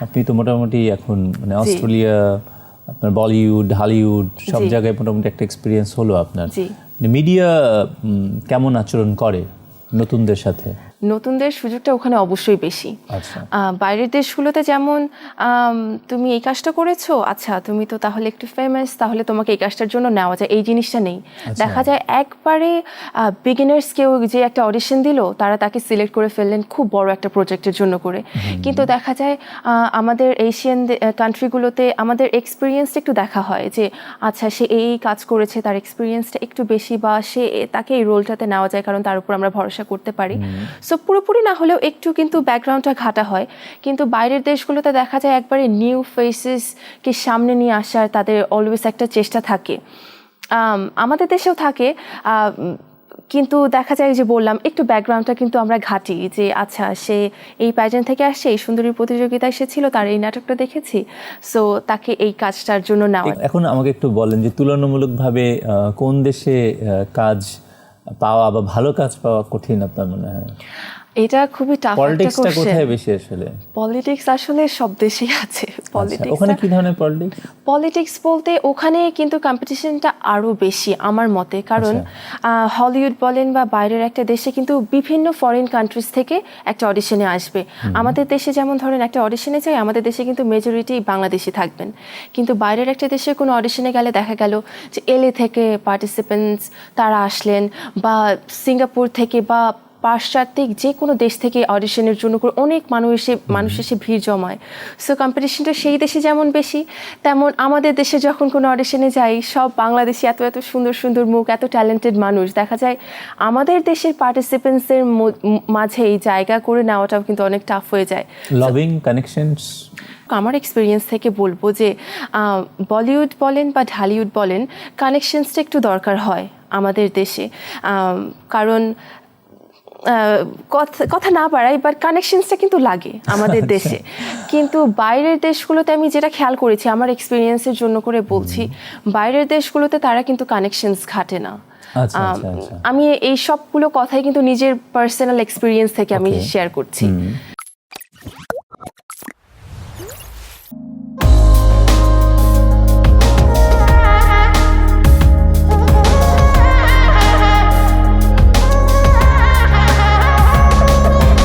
আপনি তো মোটামুটি এখন মানে অস্ট্রেলিয়া, আপনার বলিউড, হলিউড সব জায়গায় মোটামুটি একটা এক্সপিরিয়েন্স হলো আপনার। মিডিয়া কেমন আচরণ করে নতুনদের সাথে? নতুনদের সুযোগটা ওখানে অবশ্যই বেশি। বাইরের দেশগুলোতে যেমন তুমি এই কাজটা করেছো, আচ্ছা তুমি তো তাহলে একটু ফেমাস, তাহলে তোমাকে এই কাজটার জন্য নেওয়া যায়, এই জিনিসটা নেই। দেখা যায় একবারে বিগিনার্স কেউ যে একটা অডিশন দিল, তারা তাকে সিলেক্ট করে ফেললেন খুব বড় একটা প্রজেক্টের জন্য করে। কিন্তু দেখা যায় আমাদের এশিয়ান কান্ট্রিগুলোতে আমাদের এক্সপিরিয়েন্সটা একটু দেখা হয় যে আচ্ছা সে এই কাজ করেছে, তার এক্সপিরিয়েন্সটা একটু বেশি, বা সে তাকে এই রোলটাতে নেওয়া যায় কারণ তার উপর আমরা ভরসা করতে পারি। সো পুরোপুরি না হলেও একটু কিন্তু ব্যাকগ্রাউন্ডটা ঘাটা হয়। কিন্তু বাইরের দেশগুলোতে দেখা যায় একবারে নিউ ফেসেসকে সামনে নিয়ে আসার তাদের অলওয়েজ একটা চেষ্টা থাকে। আমাদের দেশেও থাকে, কিন্তু দেখা যায় যে বললাম একটু ব্যাকগ্রাউন্ডটা কিন্তু আমরা ঘাটি যে আচ্ছা সে এই প্যাজেন্ট থেকে আসছে, এই সুন্দরী প্রতিযোগিতা এসেছিল, তার এই নাটকটা দেখেছি, সো তাকে এই কাজটার জন্য নেওয়া। এখন আমাকে একটু বলেন যে তুলনামূলকভাবে কোন দেশে কাজ পাওয়া বা ভালো কাজ পাওয়া কঠিন আপনার মনে হয়? এটা খুবই টাফ একটা কোশ্চেন। পলিটিক্সটা কোথায় বেশি আসলে? পলিটিক্স আসলে সব দেশেই আছে। পলিটিক্স, ওখানে কি ধরনের পলিটিক্স? পলিটিক্স বলতে ওখানে কিন্তু কম্পিটিশনটা আরও বেশি আমার মতে, কারণ হলিউড বলেন বা বাইরের একটা দেশে কিন্তু বিভিন্ন ফরেন কান্ট্রিজ থেকে একটা অডিশনে আসবে। আমাদের দেশে যেমন ধরেন একটা অডিশনে চাই, আমাদের দেশে কিন্তু মেজরিটি বাংলাদেশি থাকবেন, কিন্তু বাইরের একটা দেশে কোনো অডিশনে গেলে দেখা গেল যে এলএ থেকে পার্টিসিপেন্টস তারা আসলেন, বা সিঙ্গাপুর থেকে বা পাশ্চাত্যিক যে কোনো দেশ থেকে অডিশনের জন্য অনেক মানুষ এসে ভিড় জমায়। সো কম্পিটিশনটা সেই দেশে যেমন বেশি, তেমন আমাদের দেশে যখন কোনো অডিশনে যাই সব বাংলাদেশি, এত এত সুন্দর সুন্দর মুখ, এত ট্যালেন্টেড মানুষ, দেখা যায় আমাদের দেশের পার্টিসিপেন্টসের মাঝেই জায়গা করে নেওয়াটাও কিন্তু অনেক টাফ হয়ে যায়। লবিং কানেকশনস, আমার এক্সপিরিয়েন্স থেকে বলবো যে বলিউড বলেন বা ঢালিউড বলেন, কানেকশনসটা একটু দরকার হয় আমাদের দেশে, কারণ কথা না বাড়াই, বাট কানেকশনসটা কিন্তু লাগে আমাদের দেশে। কিন্তু বাইরের দেশগুলোতে আমি যেটা খেয়াল করেছি, আমার এক্সপিরিয়েন্সের জন্য করে বলছি, বাইরের দেশগুলোতে তারা কিন্তু কানেকশনস ঘাটে না। আমি এই সবগুলো কথাই কিন্তু নিজের পার্সোনাল এক্সপিরিয়েন্স থেকে আমি শেয়ার করছি।